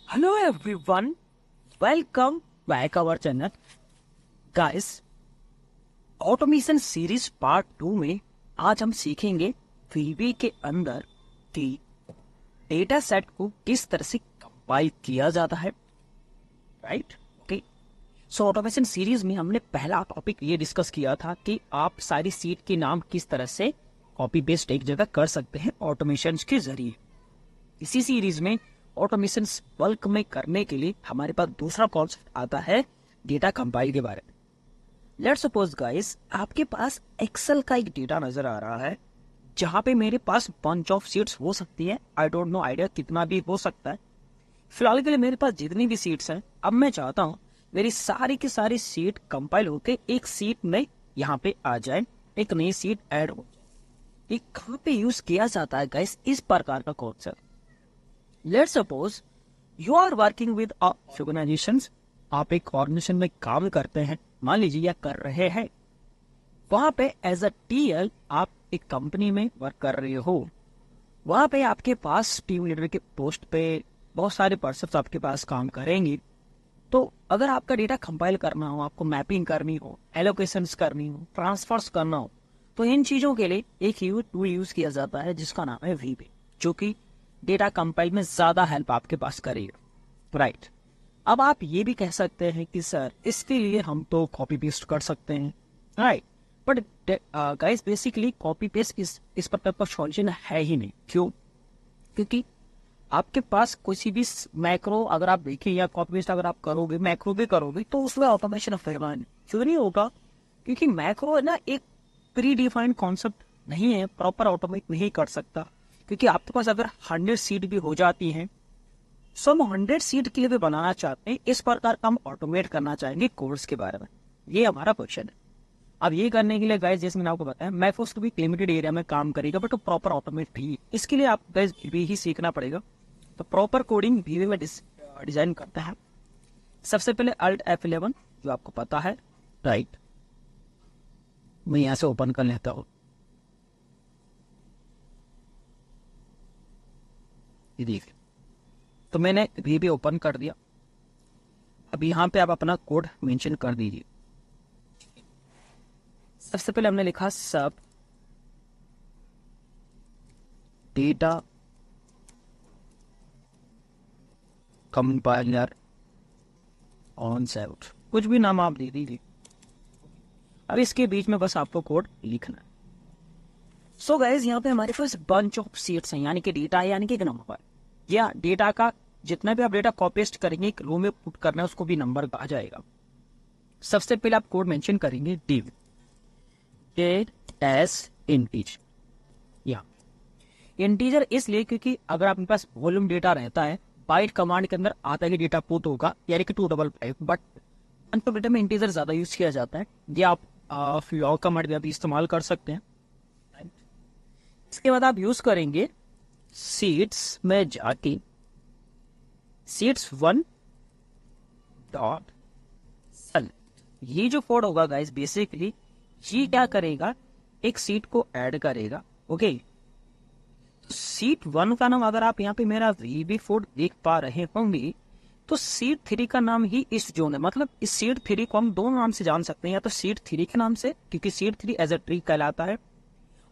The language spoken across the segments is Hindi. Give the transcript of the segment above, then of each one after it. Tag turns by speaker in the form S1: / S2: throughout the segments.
S1: Hello everyone, welcome back our channel. Guys, automation series part 2 में आज हम सीखेंगे वीबी के अंदर कि डेटा सेट को किस तरह से कंपाइल किया जाता है, राइट? ओके, सो ऑटोमेशन सीरीज में हमने पहला टॉपिक ये डिस्कस किया था कि आप सारी सीट के नाम किस तरह से कॉपी पेस्ट एक जगह कर सकते हैं ऑटोमेशन के जरिए। इसी सीरीज में ऑटोमेशन बल्क में करने के लिए हमारे पास दूसरा कॉन्सेप्ट आता है डेटा कंपाइल के बारे में। लेट्स सपोज गाइस, आपके पास एक्सेल का एक डेटा नजर आ रहा है जहां पे मेरे पास बंच ऑफ सीट्स हो सकती है। आई डोंट नो आइडिया कितना भी हो सकता है। फिलहाल के लिए मेरे पास जितनी भी सीट्स हैं, अब मैं चाहता हूं मेरी सारी की सारी सीट कंपाइल होके एक सीट में यहाँ पे आ जाए, एक नई सीट ऐड हो जाए। ये कहाँ पे यूज किया जाता है गाइस इस प्रकार का concept? Let's suppose you are working with organisations. आप एक ऑर्गेनाइजेशन में काम करते हैं, मान लीजिए या कर रहे हैं। वहां पे एज अ टीएल आप एक कंपनी में वर्क कर रहे हो। वहां पे आपके पास टीम लीडर के पोस्ट पे बहुत सारे पर्सन्स आपके पास काम करेंगे। तो अगर आपका डेटा कंपाइल करना हो, आपको मैपिंग करनी हो, एलोकेशंस करनी हो, ट्रांसफर्स करना हो, तो इन चीजों के लिए एक टूल यूज किया जाता है जिसका नाम है वीबी, जो कि डेटा कंपाइल में ज्यादा हेल्प आपके पास करेगा, राइट? अब आप ये भी कह सकते हैं कि सर इसके लिए हम तो कॉपी पेस्ट कर सकते हैं, right? But guys basically copy paste इस प्रकार का सॉल्यूशन है ही नहीं। क्यों? क्योंकि आपके पास किसी भी मैक्रो अगर आप देखें या कॉपी पेस्ट अगर आप करोगे, मैक्रो भी करोगे, तो उसमें ऑटोमेशन होगा नहीं। क्यों नहीं होगा? क्योंकि मैक्रो है ना, एक प्री डिफाइंड कॉन्सेप्ट नहीं है, प्रॉपर ऑटोमेट नहीं कर सकता। क्योंकि आपके पास अगर 100 सीट भी हो जाती हैं, सो हम 100 सीट के लिए भी बनाना चाहते हैं। इस प्रकार का हम ऑटोमेट करना चाहेंगे कोर्स के बारे में। ये हमारा क्वेश्चन है। अब ये करने के लिए गाइस, जैसे मैंने आपको बताया, मैफोस को भी लिमिटेड एरिया में काम करेगा, बट वो प्रॉपर ऑटोमेट भी। इसके लिए आप गाइस भी ही सीखना पड़ेगा। तो प्रॉपर कोडिंग भी में डिजाइन करता है। सबसे पहले अल्ट F11 जो आपको पता है, राइट? मैं यहां से ओपन कर लेता हूं। ये देखिए, तो मैंने भी ओपन कर दिया। अब यहाँ पे आप अपना कोड मेंशन कर दीजिए। सबसे पहले हमने लिखा सब डेटा कंपाइलर ऑन सेट, कुछ भी नाम आप दे दीजिए। अब इसके बीच में बस आपको कोड लिखना है। सो गाइस, यहाँ पे हमारे पास बंच ऑफ सीट्स हैं, यानी कि डेटा है, यानी कि एक नंबर या डेटा का जितना भी आप डेटा कॉपी पेस्ट करेंगे एक रो में पुट करना है, उसको भी नंबर कहा जाएगा। सबसे पहले आप कोड मेंशन करेंगे div एस इंटीजर। या इंटीजर इसलिए क्योंकि अगर आपके पास वॉल्यूम डेटा रहता है, बाइट कमांड के अंदर आता है कि डेटा पुट होगा, यानी कि 255, बट अंत डेटा में इंटीजर ज्यादा यूज किया जाता है। ये आप फ्लॉग कमांड भी आप इस्तेमाल कर सकते हैं। इसके बाद आप यूज करेंगे सीट्स में जाके सीट्स 1 डॉट सेलेक्ट। ये जो कोड होगा गाइस, बेसिकली ये क्या करेगा, एक सीट को ऐड करेगा। ओके, सीट 1 का नाम अगर आप यहाँ पे मेरा VB4 देख पा रहे होंगे, तो सीट 3 का नाम ही इस जोन है। मतलब इस सीट 3 को हम दो नाम से जान सकते हैं, या तो सीट 3 के नाम से, क्योंकि सीट 3 एज अ ट्री कहलाता है,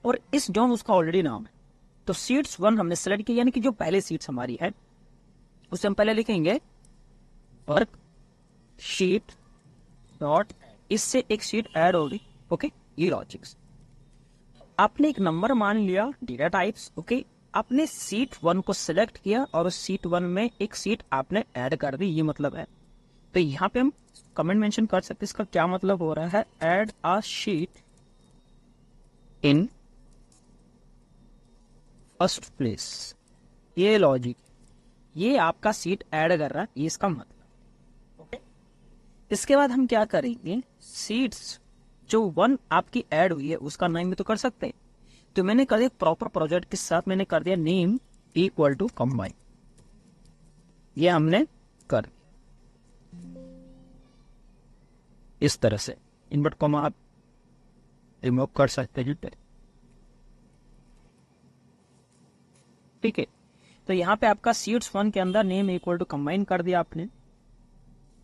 S1: और इस जोन उसका ऑलरेडी नाम है। तो सीट्स 1 हमने सेलेक्ट किया, यानी कि जो पहले सीट्स हमारी है उसे हम पहले लिखेंगे वर्क शीट डॉट, इससे एक शीट ऐड होगी। ओके, ये लॉजिक्स। आपने एक नंबर मान लिया, डेटा टाइप्स। ओके, आपने सीट 1 को सिलेक्ट किया और उस सीट 1 में एक सीट आपने ऐड कर दी, ये मतलब है। तो यहाँ पे हम कमेंट मेंशन कर सकते हैं। इसका क्या मतलब हो रहा है, add a sheet in first place. ये लॉजिक, ये आपका सीट ऐड कर रहा है, ये इसका मतलब। ओके, इसके बाद हम क्या करेंगे, सीट्स जो 1 आपकी ऐड हुई है उसका नाम भी तो कर सकते हैं। तो मैंने कर दिया प्रॉपर प्रोजेक्ट के साथ, मैंने कर दिया नेम इक्वल टू कंबाइन। ये हमने कर दिया इस तरह से। इनवर्ट कॉमा आप रिमूव कर सकते हैं, ठीक है? तो यहाँ पे आपका सीट्स 1 के अंदर नेम इक्वल टू कंबाइन कर दिया आपने।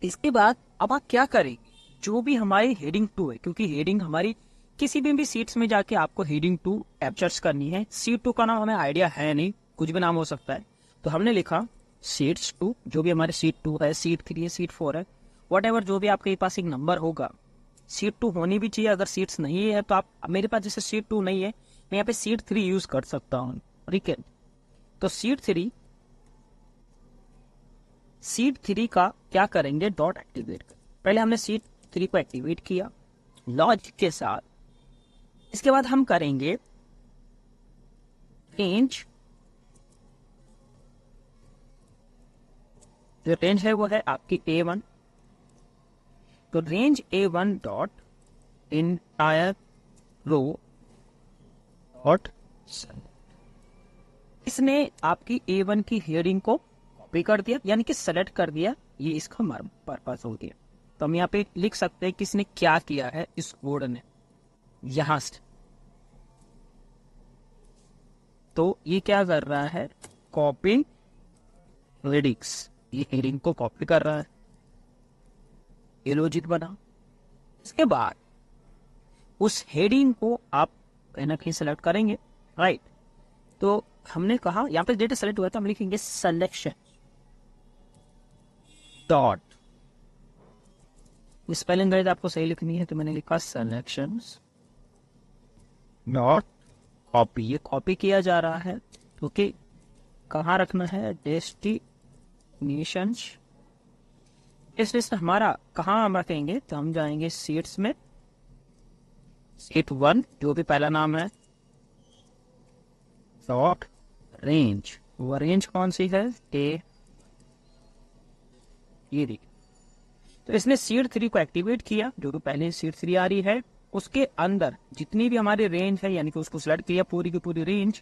S1: इसके बाद अब आप क्या करेंगे, जो भी हमारी हेडिंग 2 है, क्योंकि हेडिंग हमारी किसी भी सीट्स में जाके आपको हेडिंग 2 कैप्चर्स करनी है। सीट 2 का नाम हमें आइडिया है नहीं, कुछ भी नाम हो सकता है, तो हमने लिखा सीट्स 2, जो भी हमारे सीट 2 है, सीट 3 है, सीट 4 है, वट एवर जो भी आपके पास एक नंबर होगा, सीट 2 होनी भी चाहिए। अगर सीट्स नहीं है तो आप, मेरे पास जैसे सीट 2 नहीं है, मैं यहाँ पे सीट 3 यूज कर सकता हूँ, ठीक है। तो सीट 3 का क्या करेंगे, डॉट एक्टिवेट कर। पहले हमने सीट 3 को एक्टिवेट किया लॉजिक के साथ। इसके बाद हम करेंगे रेंज, जो रेंज है वो है आपकी A1, तो range A1 dot entire row dot, इसने आपकी A1 की हेडिंग को कॉपी कर दिया, यानी कि सेलेक्ट कर दिया, ये इसका पर्पस हो गया। तो हम यहाँ पे लिख सकते हैं किसने क्या किया है इस कोड ने, यहां से। तो ये क्या कर रहा है, कॉपी हेडिंग्स, ये हेडिंग को कॉपी कर रहा है, ये लॉजिक बना। इसके बाद उस हेडिंग को आप कहीं ना कहीं सेलेक्ट करेंगे, राइट। तो हमने कहा यहाँ पे डेटा सेलेक्ट हुआ तो हम लिखेंगे सिलेक्शन डॉट, स्पेलिंग गाइड आपको सही लिखनी है, तो मैंने लिखा सिलेक्शन डॉट कॉपी। ये कॉपी किया जा रहा है, ओके। कहाँ रखना है, डेस्टिनेशन। इस लिस्ट हमारा कहाँ हम रखेंगे, तो हम जाएंगे सीट्स में, सीट 1 जो भी पहला नाम है, डॉट रेंज, वो रेंज कौन सी है, ए, ये देखिए। तो इसने सीट 3 को एक्टिवेट किया, जो कि पहले सीट 3 आ रही है, उसके अंदर जितनी भी हमारी रेंज है, यानी कि उसको सेलेक्ट किया पूरी की पूरी रेंज,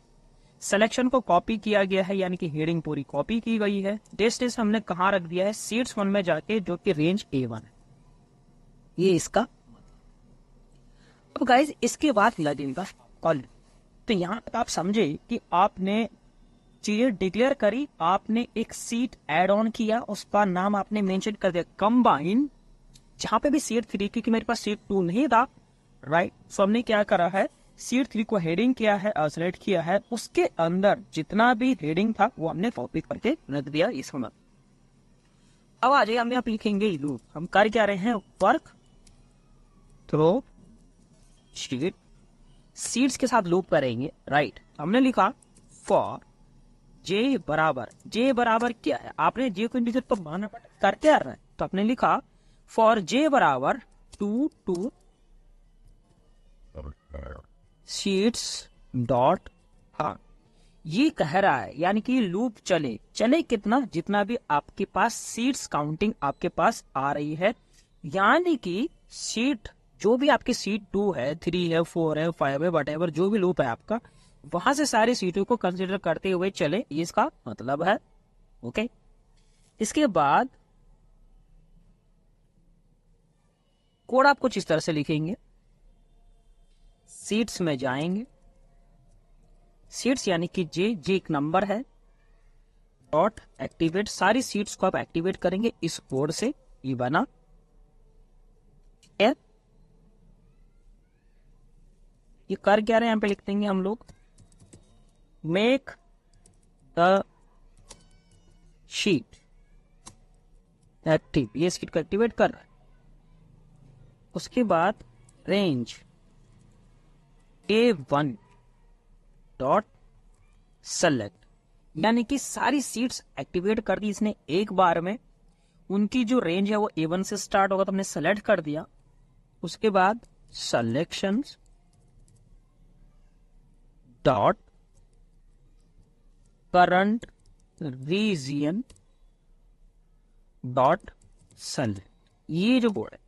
S1: सिलेक्शन को कॉपी किया गया है, यानी कि हेडिंग पूरी कॉपी की गई है। डेस्टिनेशन हमने कहाँ रख दिया है, सीट्स 1 में जाके, जो कि रेंज A1 है, ये इसका। अब गाइस इसके बाद लगेगा कॉल। तो यहाँ तक आप समझे कि आपने चीजें डिक्लेयर करी, आपने एक सीट ऐड ऑन किया, उसका नाम आपने मेंशन कर दिया कंबाइन, जहां पे भी सीट 3, क्योंकि मेरे पास सीट 2 नहीं था, राइट। सो हमने क्या करा है, सीट 3 को हेडिंग किया है, सेलेक्ट किया है, उसके अंदर जितना भी हेडिंग था वो हमने कॉपी करके रख दिया इस समय। अब आ जाइए, हम यहाँ पे लिखेंगे लूप। हम कर क्या रहे हैं, वर्क थ्रो शीट, सीट्स के साथ लूप करेंगे, राइट। हमने लिखा फॉर जे बराबर क्या है, आपने जे को इंडिकेट तो माना कर क्या रहा है, तो आपने लिखा फॉर जे बराबर 2 सीट्स डॉट, हाँ ये कह रहा है, यानी कि लूप चले कितना, जितना भी आपके पास सीट्स काउंटिंग आपके पास आ रही है, यानी कि सीट जो भी आपकी सीट 2 है, 3 है, 4 है, 5 है, वट जो भी लूप है आपका, वहां से सारी सीटों को कंसिडर करते हुए चले, ये इसका मतलब है, ओके। इसके बाद कोड आप कुछ इस तरह से लिखेंगे, सीट्स में जाएंगे, सीट्स यानी कि जे एक नंबर है, डॉट एक्टिवेट, सारी सीट्स को आप एक्टिवेट करेंगे इस कोड से, ये बना है। ये कर क्या रहे हैं, यहाँ पे लिख देंगे हम लोग, मेक द शीट एक्टिव, ये सीट को एक्टिवेट कर रहा है। उसके बाद रेंज A1 डॉट सेलेक्ट, यानी कि सारी सीट्स एक्टिवेट कर दी इसने एक बार में, उनकी जो रेंज है वो A1 से स्टार्ट होगा, तो हमने सेलेक्ट कर दिया। उसके बाद selections dot current region dot select, ये जो कोड है,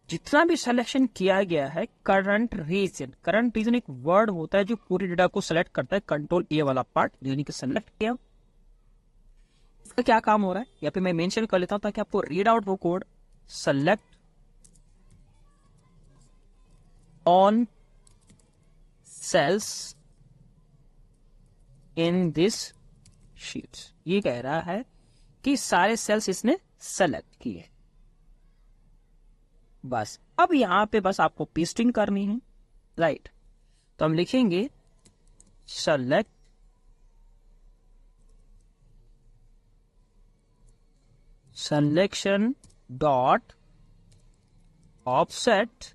S1: जितना भी सिलेक्शन किया गया है, करंट रीजन एक वर्ड होता है जो पूरी डेटा को सेलेक्ट करता है, कंट्रोल ए वाला पार्ट, यानी कि सेलेक्ट किया। इसका क्या काम हो रहा है, यहाँ पे मैं मेंशन कर लेता हूं ताकि आपको रीड आउट वो code, select on cells in this sheets. ये कह रहा है कि सारे सेल्स इसने सेलेक्ट किए। बस अब यहां पे बस आपको पेस्टिंग करनी है, राइट। तो हम लिखेंगे select selection dot offset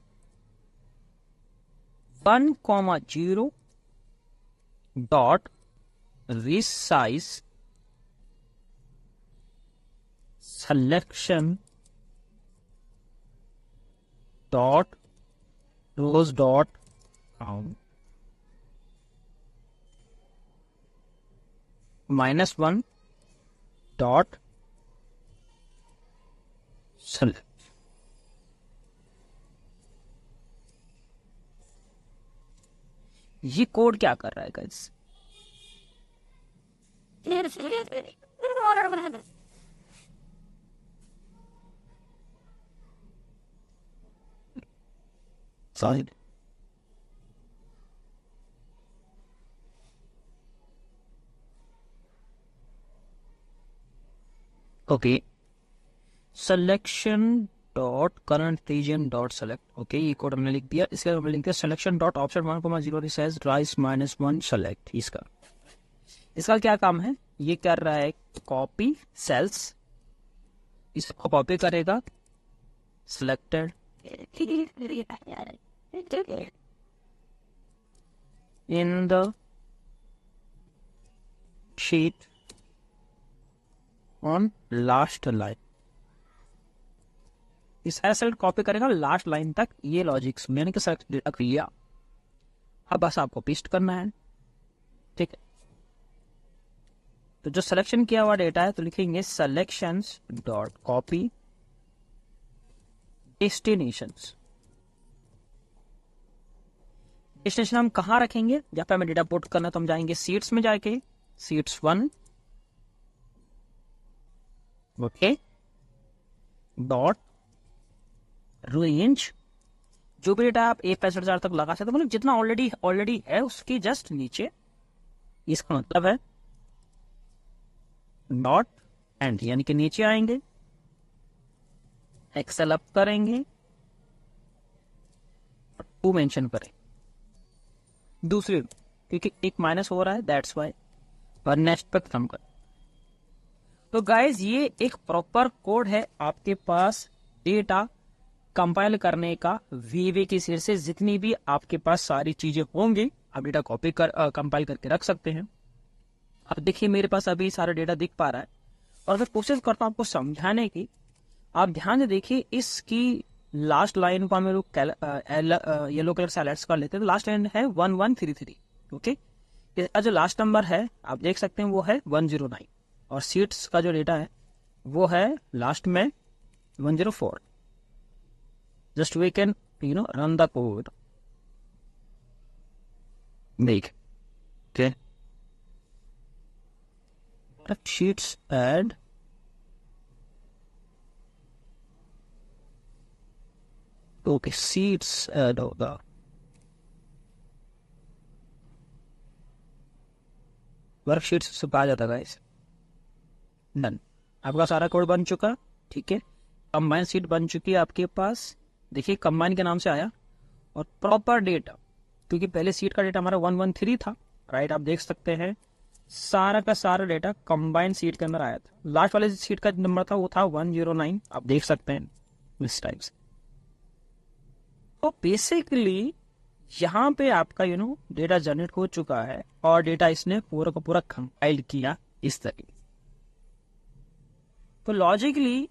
S1: 1,0 dot resize selection dot rows dot count -1 dot select। ये कोड क्या कर रहा है guys? Side okay, selection dot current region dot select. Okay, ये कोड हमने लिख दिया। इसके हमने लिख दिया selection dot option 1,0 resize rice -1 select. इसका क्या काम है? ये कर रहा है कॉपी सेल्स, इसको कॉपी करेगा selected in the sheet on last line. इस सेलेक्ट कॉपी करेगा लास्ट लाइन तक। ये लॉजिक मैंने सेलेक्ट डेटा किया, अब बस आपको पेस्ट करना है, ठीक है। तो जो सिलेक्शन किया हुआ डेटा है तो लिखेंगे selections dot copy destinations. Destination हम कहाँ रखेंगे? जहां पे हमें डेटा पुट करना तो हम जाएंगे सीट्स में, जाके सीट्स 1 ओके डॉट रेंज। जो भी डेटा आप A65,000 तक लगा सकते, मतलब जितना ऑलरेडी है उसके जस्ट नीचे। इसका मतलब है डॉट एंड, यानी कि नीचे आएंगे, एक्सेल अप करेंगे, 2 मेंशन करें दूसरे, क्योंकि एक माइनस हो रहा है दैट्स वाई, और नेक्स्ट पर खत्म कर। तो गाइज ये एक प्रॉपर कोड है आपके पास डेटा कंपाइल करने का। वीवी की सीट से जितनी भी आपके पास सारी चीजें होंगी आप डेटा कॉपी कर कंपाइल करके रख सकते हैं। अब देखिए मेरे पास अभी सारा डेटा दिख पा रहा है, और मैं कोशिश करता हूं आपको समझाने की। आप ध्यान से देखिए, इसकी लास्ट लाइन को हम लोग येलो कलर से हाइलाइट्स कर लेते हैं। तो लास्ट लाइन है 1133, ओके। इसका जो लास्ट नंबर है आप देख सकते हैं वो है 109, और सीट्स का जो डेटा है वो है लास्ट में 104। Just we can run the code, देख okay. Sheets add okay sheets add होगा। वर्कशीट से आ जाता गाइस। डन, आपका सारा कोड बन चुका, ठीक है। कंबाइन सीट बन चुकी है आपके पास। देखिए कंबाइन के नाम से आया, और प्रॉपर डेटा, क्योंकि पहले सीट का डेटा हमारा 113 था, राइट। आप देख सकते हैं सारा का सारा डेटा कंबाइन सीट के अंदर आया था। लास्ट वाले सीट का नंबर था वो था 109, आप देख सकते हैं इस टाइप से। तो बेसिकली यहाँ पे आपका डेटा जनरेट हो चुका है, और डेटा इसने पूरा का पूरा कंपाइल किया इस तरीके। तो लॉजिकली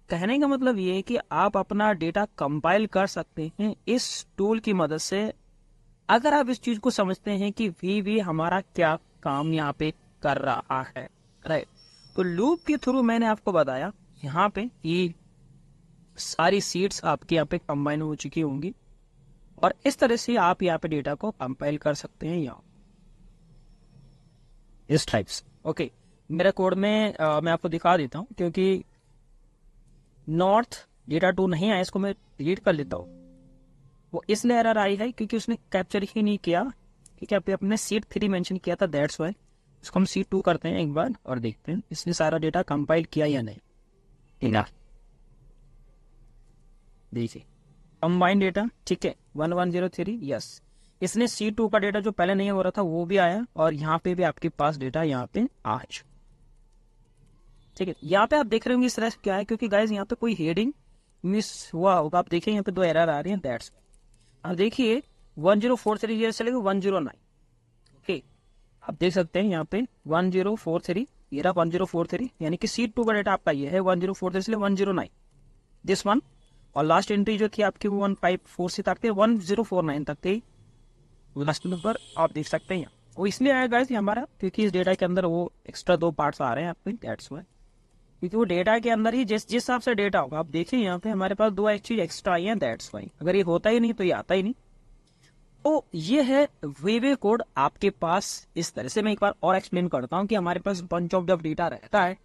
S1: कहने का मतलब ये है कि आप अपना डेटा कंपाइल कर सकते हैं इस टूल की मदद से, अगर आप इस चीज को समझते हैं कि वी हमारा क्या काम यहाँ पे कर रहा है, राइट। तो लूप के थ्रू मैंने आपको बताया यहाँ पे ये सारी सीट्स आपके यहाँ पे कंबाइन हो चुकी होंगी, और इस तरह से आप यहाँ पे डेटा को कंपाइल कर सकते हैं यहाँ इस टाइप्स। ओके, मेरे कोड में मैं आपको दिखा देता हूँ, क्योंकि नॉर्थ डेटा 2 नहीं आया, इसको मैं डिलीट कर लेता हूँ। वो इसलिए एरर आई है क्योंकि उसने कैप्चर ही नहीं किया, ठीक है। अपने सीट 3 मेंशन किया था, दैट्स वाई। इसको हम C2 करते हैं एक बार और देखते हैं इसने सारा डेटा कंपाइल किया या नहीं। ठीक है, देखिए कंबाइन डेटा, ठीक है 1103, यस इसने C2 का डेटा जो पहले नहीं हो रहा था वो भी आया, और यहाँ पे भी आपके पास डेटा यहाँ पे आ है। ठीक है, यहाँ पे आप देख रहे होंगे इस तरह से क्या है, क्योंकि गाइज यहाँ पे कोई हेडिंग मिस हुआ होगा। आप देखिए यहाँ पे 2 एरर आ रही हैं, दैट्स। अब देखिए 1043 चलेगा 109। ओके, आप देख सकते हैं यहाँ पे 1043, ये रहा 1043, यानी कि C2 का डेटा आपका ये है 1043 इसलिए 109 दिस वन, और लास्ट एंट्री जो थी आपकी 154 से तक थे 1049 तक थी लास्ट नंबर, आप देख सकते हैं। वो इसलिए आया गाइस हमारा क्योंकि इस डेटा के अंदर वो एक्स्ट्रा 2 पार्ट्स आ रहे हैं आपके, दैट्स व्हाई, क्योंकि वो डेटा के अंदर ही जिस हिसाब से डेटा होगा। आप देखिए यहाँ पे हमारे पास 2 चीज एक्स्ट्रा आई है, दैट्स व्हाई। अगर ये होता ही नहीं तो ये आता ही नहीं। तो ये है वे कोड आपके पास इस तरह से। मैं एक बार और एक्सप्लेन करता हूँ कि हमारे पास बंच ऑफ जब डेटा रहता है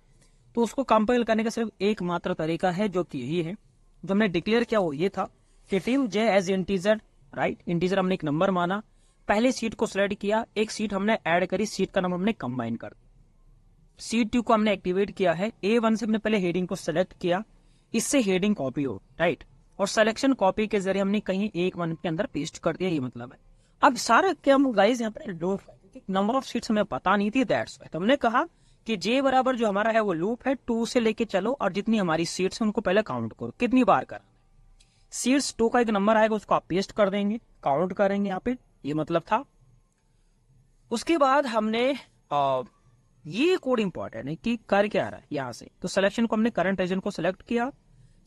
S1: तो उसको कंपाइल करने का सिर्फ एकमात्र तरीका है, जो कि यही है जो हमने डिक्लेयर किया, वो ये था कि टिव जे एज इंटीजर, राइट। इंटीजर हमने एक नंबर माना, पहले सीट को सिलेक्ट किया, एक सीट हमने ऐड करी, सीट का नाम हमने कंबाइन कर दिया। C2 को हमने एक्टिवेट किया है, A1 से हमने पहले हेडिंग को सिलेक्ट किया, इससे हेडिंग कॉपी हो, राइट, और सिलेक्शन कॉपी के जरिए हमने कहीं एक वन के अंदर पेस्ट कर दिया, ये मतलब है। अब सारा क्या हम गाइस यहाँ पे लूप है, नंबर ऑफ सीट्स हमें पता नहीं थी, दैट्स व्हाई। तो हमने कहा कि J बराबर जो हमारा है वो लूप है, 2 से लेके चलो और जितनी हमारी सीट्स है उनको पहले काउंट करो, कितनी बार करना है। सीट्स 2 का एक नंबर आएगा उसको आप पेस्ट कर देंगे, काउंट करेंगे यहाँ पे, ये मतलब था। उसके बाद हमने ये कोड इंपॉर्टेंट है कि कर क्या रहा है यहाँ से। तो सिलेक्शन को हमने करंट रीजन को सिलेक्ट किया,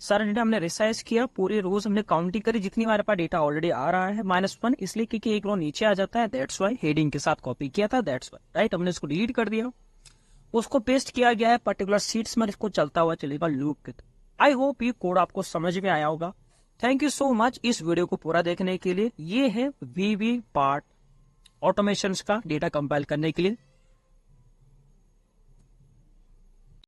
S1: सारा डेटा हमने रिसाइज किया, पूरे रोज हमने काउंटिंग करी जितनी हमारे पास डेटा ऑलरेडी आ रहा है, -1 इसलिए क्योंकि एक रो नीचे आ जाता है, दैट्स व्हाई। हेडिंग के साथ कॉपी किया था, दैट्स व्हाई, राइट। हमने इसको डिलीट कर दिया, उसको पेस्ट किया गया है पर्टिकुलर सीट्स में, इसको चलता हुआ चलेगा लूप के। आई होप ये कोड आपको समझ में आया होगा। थैंक यू सो मच इस वीडियो को पूरा देखने के लिए। ये है VB पार्ट ऑटोमेशन का डेटा कंपाइल करने के लिए।